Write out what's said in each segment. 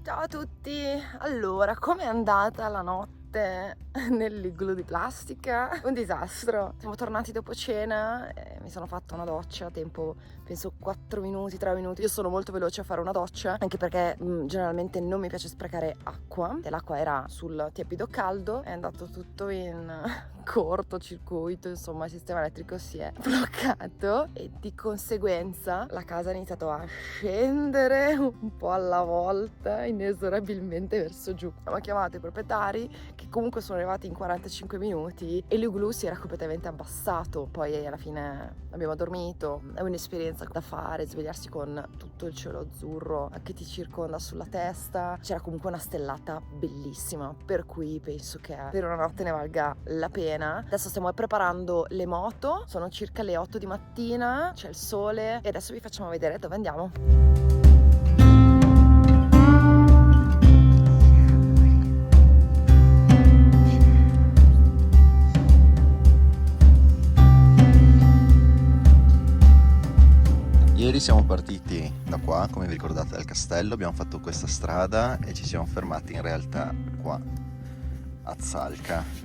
Ciao a tutti! Allora, com'è andata la notte nell'igloo di plastica? Un disastro. Siamo tornati dopo cena e mi sono fatta una doccia a tempo, penso 4 minuti, 3 minuti. Io sono molto veloce a fare una doccia, anche perché generalmente non mi piace sprecare acqua. E l'acqua era sul tiepido caldo, è andato tutto in cortocircuito, insomma il sistema elettrico si è bloccato e di conseguenza la casa ha iniziato a scendere un po' alla volta, inesorabilmente verso giù. Abbiamo chiamato i proprietari che comunque sono arrivati in 45 minuti e l'igloo si era completamente abbassato. Poi alla fine abbiamo dormito, è un'esperienza da fare, svegliarsi con tutto il cielo azzurro che ti circonda sulla testa. C'era comunque una stellata bellissima, per cui penso che per una notte ne valga la pena. Adesso stiamo preparando le moto, sono circa le 8 di mattina, c'è il sole e adesso vi facciamo vedere dove andiamo. Ieri siamo partiti da qua, come vi ricordate, dal castello, abbiamo fatto questa strada e ci siamo fermati in realtà qua, a Zalca.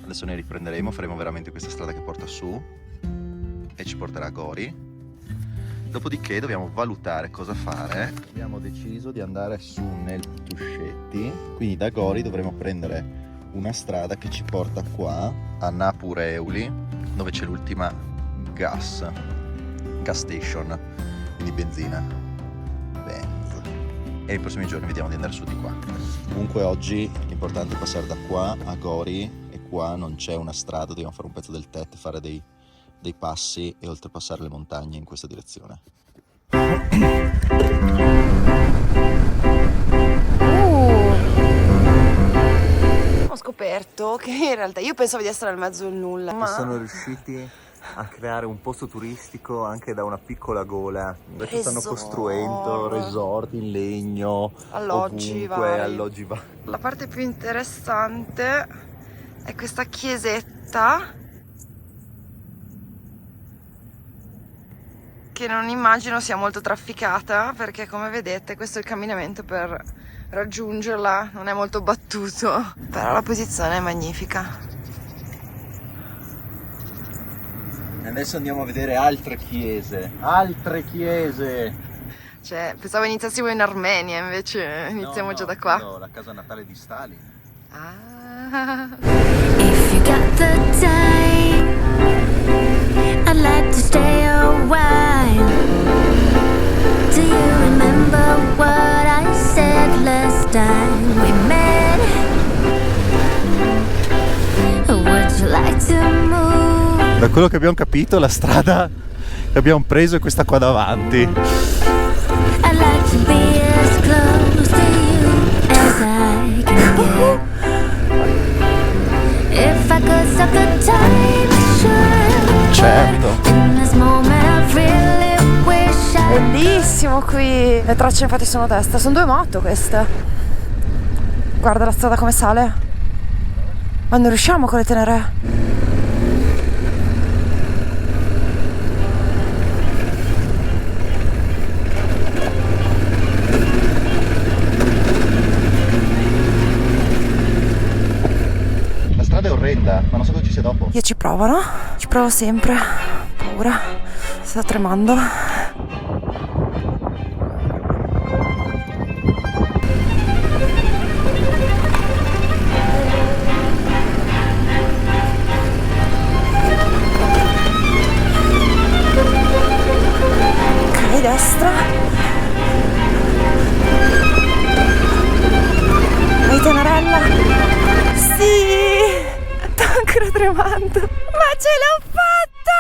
Adesso ne riprenderemo, faremo veramente questa strada che porta su e ci porterà a Gori. Dopodiché dobbiamo valutare cosa fare. Abbiamo deciso di andare su nel Tuscetti, quindi da Gori dovremo prendere una strada che ci porta qua a Napureuli, dove c'è l'ultima gas station, quindi benzina, Benz. E i prossimi giorni vediamo di andare su di qua. Comunque oggi l'importante è passare da qua a Gori e qua non c'è una strada, dobbiamo fare un pezzo del Tet, fare dei passi e oltrepassare le montagne in questa direzione. Ho scoperto che in realtà io pensavo di essere nel mezzo del nulla, ma sono riusciti a creare un posto turistico anche da una piccola gola. Adesso stanno costruendo resort in legno, alloggi ovunque, vari. alloggi vari. La parte più interessante è questa chiesetta che non immagino sia molto trafficata, perché come vedete questo è il camminamento per raggiungerla, non è molto battuto, però la posizione è magnifica. Adesso andiamo a vedere altre chiese. Cioè, pensavo iniziassimo in Armenia, invece iniziamo già da qua. No, la casa natale di Stalin. Ah. If you got the time, I'd like to stay a while. Do you remember what I said last time we met? Would you like to move? Da quello che abbiamo capito, la strada che abbiamo preso è questa qua davanti. I'd like to be as close to you as I can get. If I could stop the time, I should. Certo. In this moment I really wish I. Bellissimo qui! Le tracce infatti sono a destra, sono 2 moto queste. Guarda la strada come sale. Ma non riusciamo con le tenere. La strada è orrenda, ma non so cosa ci sia dopo. Io ci provo, no? Ci provo sempre. Paura. Sto tremando. Ok, destra. Vai tenerella. Sì! Sto ancora tremando. Ma ce l'ho fatta!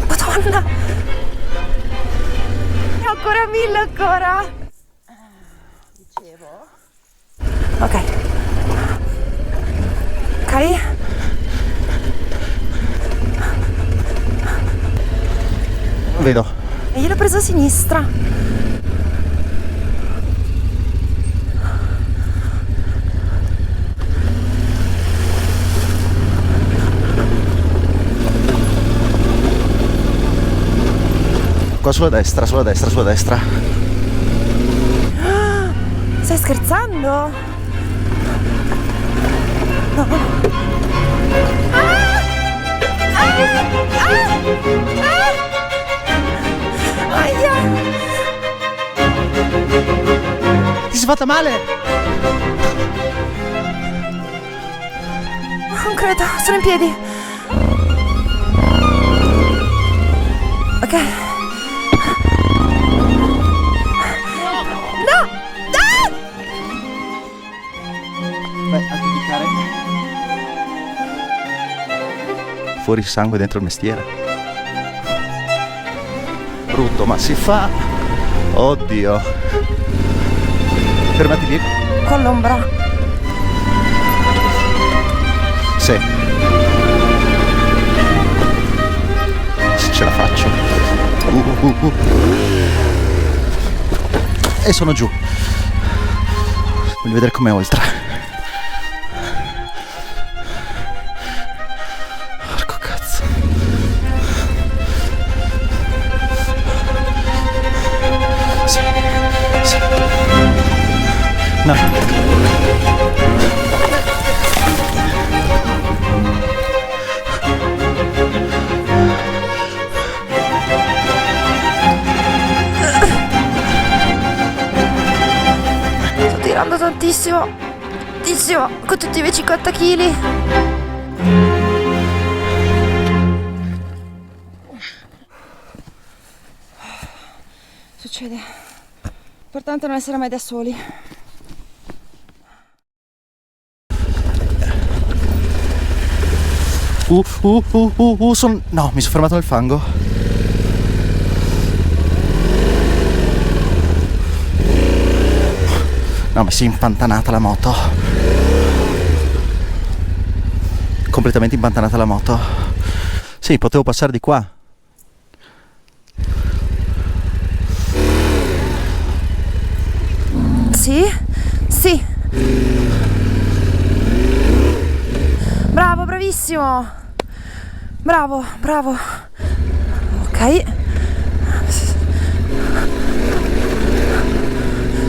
Madonna! Ne ho ancora 1000 ancora! Dicevo? Ok. Ok? Vedo. E io l'ho preso a sinistra. qua sulla destra, sulla destra, sulla destra. Stai scherzando? No. Aia! Ti sei fatta male? Non credo, sono in piedi. Ok. No! Ah! Beh, a giudicare. Fuori il sangue dentro il mestiere. Brutto, ma si fa. Oddio. Fermati lì. Con l'ombra. Sì. Ce la faccio. E sono giù. Voglio vedere com'è oltre. Porco cazzo. Sì. Sì. No. Tantissimo, tantissimo, con tutti i miei 50 kg. Succede. L'importante è non essere mai da soli. No, mi sono fermato nel fango. No, mi si è impantanata la moto. Completamente impantanata la moto. Sì, potevo passare di qua. Sì? Sì. Bravo, bravissimo. Bravo, bravo. Ok.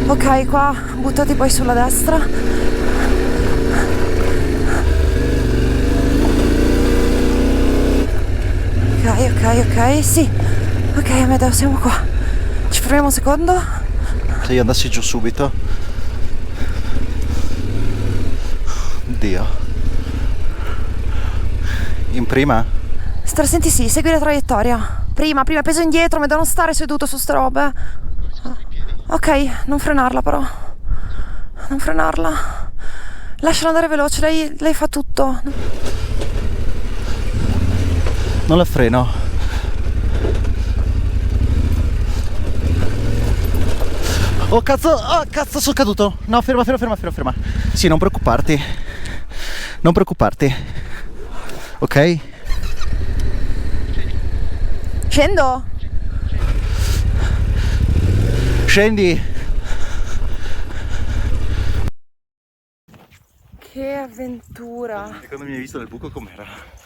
Ok, qua buttati poi sulla destra. Ok, sì. Ok, Amedeo, siamo qua. Ci fermiamo un secondo. Se io andassi giù subito. Oddio. In prima? Senti, sì, segui la traiettoria. Prima, peso indietro, Amedeo, non stare seduto su ste robe. Ok, non frenarla però. Non frenarla. Lasciala andare veloce, lei fa tutto. Non la freno. Oh cazzo, sono caduto. No, ferma. Sì, non preoccuparti. Non preoccuparti. Ok? Scendo? Scendi. Che avventura. E quando mi hai visto nel buco com'era?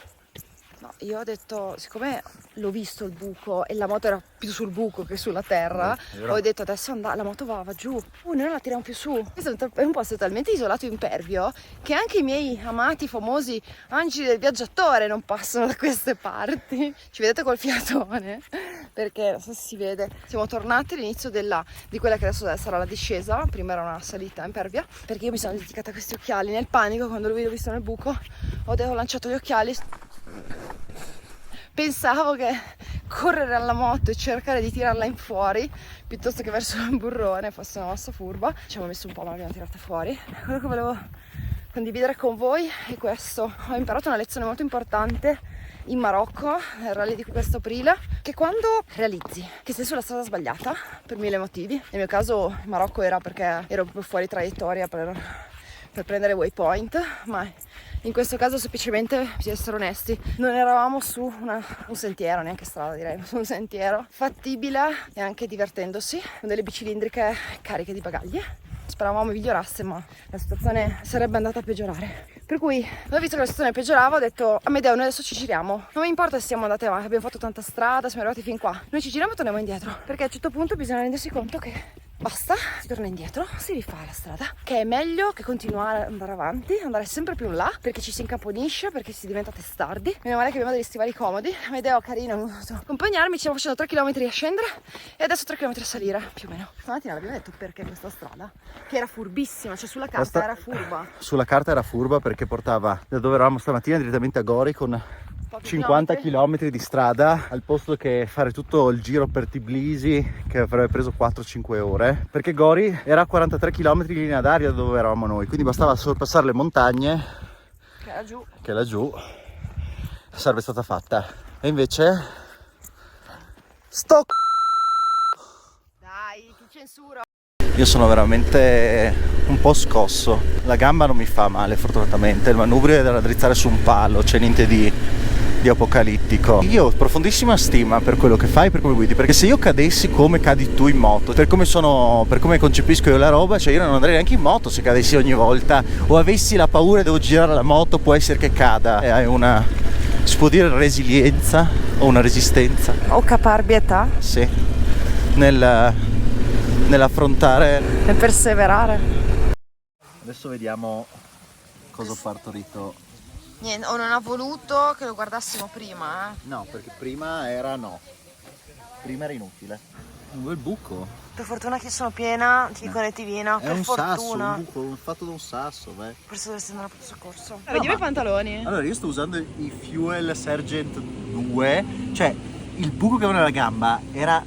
No, io ho detto, siccome l'ho visto il buco e la moto era più sul buco che sulla terra, ho detto adesso la moto va giù, noi non la tiriamo più su. Questo è un posto talmente isolato e impervio che anche i miei amati famosi angeli del viaggiatore non passano da queste parti. Ci vedete col fiatone? Perché non so se si vede, siamo tornati all'inizio di quella che adesso sarà la discesa. Prima era una salita impervia, perché io mi sono dimenticata questi occhiali nel panico. Quando l'ho visto nel buco ho lanciato gli occhiali. Pensavo che correre alla moto e cercare di tirarla in fuori piuttosto che verso il burrone fosse una mossa furba. Ci abbiamo messo un po', ma l'abbiamo tirata fuori. Quello che volevo condividere con voi è questo. Ho imparato una lezione molto importante in Marocco, nel rally di questo aprile, che quando realizzi che sei sulla strada sbagliata per 1000 motivi, nel mio caso in Marocco era perché ero proprio fuori traiettoria per prendere waypoint, ma in questo caso semplicemente bisogna essere onesti, non eravamo su un sentiero, neanche strada direi, su un sentiero fattibile e anche divertendosi, con delle bicilindriche cariche di bagagli. Speravamo migliorasse, ma la situazione sarebbe andata a peggiorare. Per cui, quando ho visto che la situazione peggiorava, ho detto: Amedeo, noi adesso ci giriamo. Non mi importa se siamo andate avanti, abbiamo fatto tanta strada, siamo arrivati fin qua. Noi ci giriamo e torniamo indietro. Perché a un certo punto bisogna rendersi conto che basta, si torna indietro, si rifà la strada. Che è meglio che continuare ad andare avanti, andare sempre più in là, perché ci si incaponisce, perché si diventa testardi. Meno male che abbiamo degli stivali comodi. Amedeo, carino, ho voluto accompagnarmi, ci stiamo facendo 3 km a scendere e adesso 3 km a salire, più o meno. Stamattina l'abbiamo detto perché questa strada, che era furbissima, cioè sulla carta era furba. Sulla carta era furba perché portava da dove eravamo stamattina direttamente a Gori con 50 km di strada, al posto che fare tutto il giro per Tbilisi che avrebbe preso 4-5 ore, perché Gori era a 43 km di linea d'aria da dove eravamo noi, quindi bastava sorpassare le montagne che laggiù sarebbe stata fatta. E invece Dai, ti censuro. io sono veramente un po' scosso, la gamba non mi fa male fortunatamente, il manubrio è da raddrizzare su un palo, c'è niente di apocalittico. Io ho profondissima stima per quello che fai, per come guidi, perché se io cadessi come cadi tu in moto, per come concepisco io la roba, cioè io non andrei neanche in moto se cadessi ogni volta, o avessi la paura e devo girare la moto, può essere che cada. E hai una, si può dire, resilienza o una resistenza? O caparbietà. Sì, nell'affrontare, Nel perseverare. Adesso vediamo cosa ho partorito. Niente, o non ha voluto che lo guardassimo prima, No, perché prima era inutile. Un bel buco. Per fortuna che sono piena di connettivina, È per un fortuna. sasso, un buco fatto da un sasso, beh. Forse dovresti andare a pronto soccorso. Vediamo i pantaloni. Allora, io sto usando i Fuel Sergeant 2, cioè il buco che avevo nella gamba era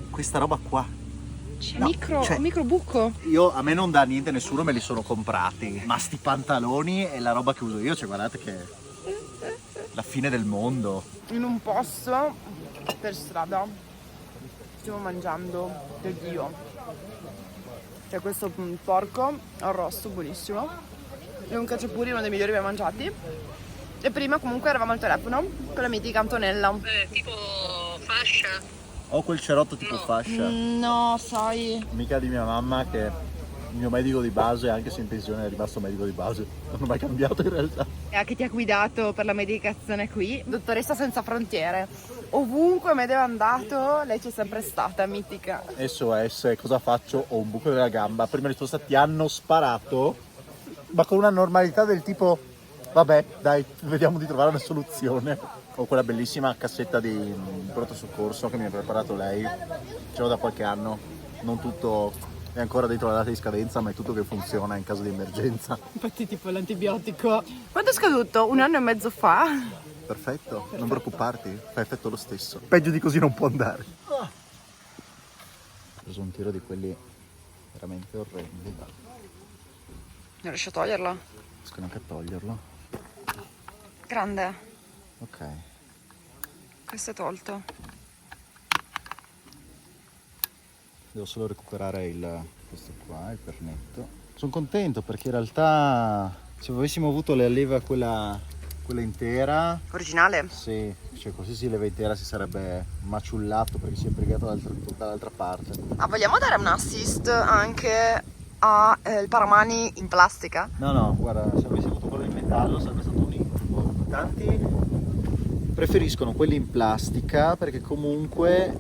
questa roba qua. No, micro buco. A me non dà niente nessuno, me li sono comprati. Ma sti pantaloni è la roba che uso io, cioè guardate che è la fine del mondo. In un posto per strada stiamo mangiando del dio. C'è questo porco arrosto buonissimo e un cacciapuri, uno dei migliori che abbiamo mangiati. E prima comunque eravamo al telefono con la mitica Antonella. Tipo fascia? Ho quel cerotto tipo fascia. No, sai. Amica di mia mamma, che il mio medico di base, anche se in pensione è rimasto medico di base, non ho mai cambiato in realtà. Che ti ha guidato per la medicazione qui, dottoressa senza frontiere. Ovunque me deve andato, lei c'è sempre stata, mitica. SOS, cosa faccio? Ho un buco nella gamba. Prima risposta: ti hanno sparato? Ma con una normalità del tipo: vabbè, dai, vediamo di trovare una soluzione. Ho quella bellissima cassetta di pronto soccorso che mi ha preparato lei. Ce l'ho da qualche anno. Non tutto è ancora dentro la data di scadenza, ma è tutto che funziona in caso di emergenza. Infatti tipo l'antibiotico. Quanto è scaduto? 1 anno e mezzo fa? Perfetto, non preoccuparti, fa effetto lo stesso. Peggio di così non può andare. Ho preso un tiro di quelli veramente orrendi. Non riesci a toglierla? Riesco neanche a toglierlo. Grande. Ok. Questo è tolto. Devo solo recuperare questo qua, il pernetto. Sono contento perché in realtà se avessimo avuto la leva quella intera, Originale? sì, cioè qualsiasi leva intera si sarebbe maciullato perché si è piegato dall'altra parte. Ah, vogliamo dare un assist anche al paramani in plastica? No, guarda, se avessi avuto quello in metallo sarebbe stato un incubo. Tanti preferiscono quelli in plastica perché comunque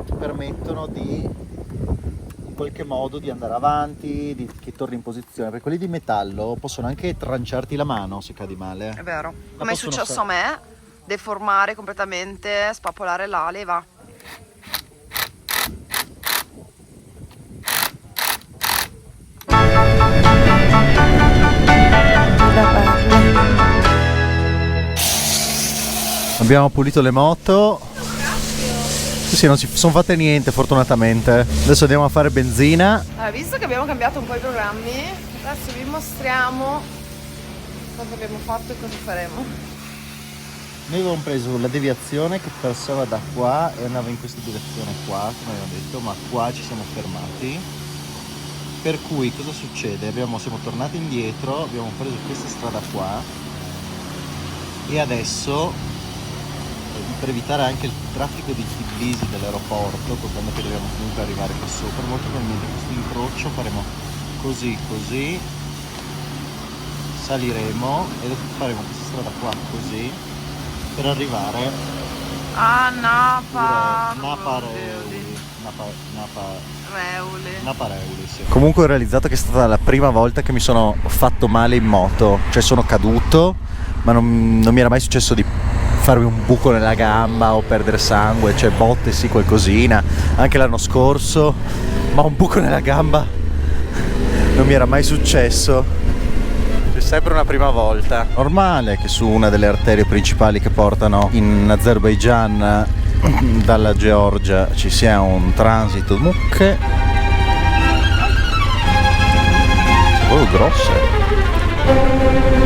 ti permettono di in qualche modo di andare avanti, che torni in posizione, perché quelli di metallo possono anche tranciarti la mano se cadi male. È vero. Ma Come è possono successo a me, deformare completamente, spappolare la leva. Abbiamo pulito le moto. Sì, non si sono fatte niente fortunatamente. Adesso andiamo a fare benzina. Allora, visto che abbiamo cambiato un po' i programmi, adesso vi mostriamo cosa abbiamo fatto e cosa faremo. Noi avevamo preso la deviazione che passava da qua e andava in questa direzione qua, come abbiamo detto, ma qua ci siamo fermati. Per cui cosa succede? Siamo tornati indietro, abbiamo preso questa strada qua e adesso, per evitare anche il traffico di Tbilisi dell'aeroporto, contando che dobbiamo comunque arrivare qua sopra, molto probabilmente questo incrocio faremo così, saliremo e dopo faremo questa strada qua così per arrivare a Napa. Napa Reuli. sì. Comunque ho realizzato che è stata la prima volta che mi sono fatto male in moto, cioè sono caduto, ma non mi era mai successo di farmi un buco nella gamba o perdere sangue, cioè botte sì, qualcosina, anche l'anno scorso, ma un buco nella gamba non mi era mai successo. C'è sempre una prima volta. Normale che su una delle arterie principali che portano in Azerbaigian dalla Georgia ci sia un transito mucche proprio grosse.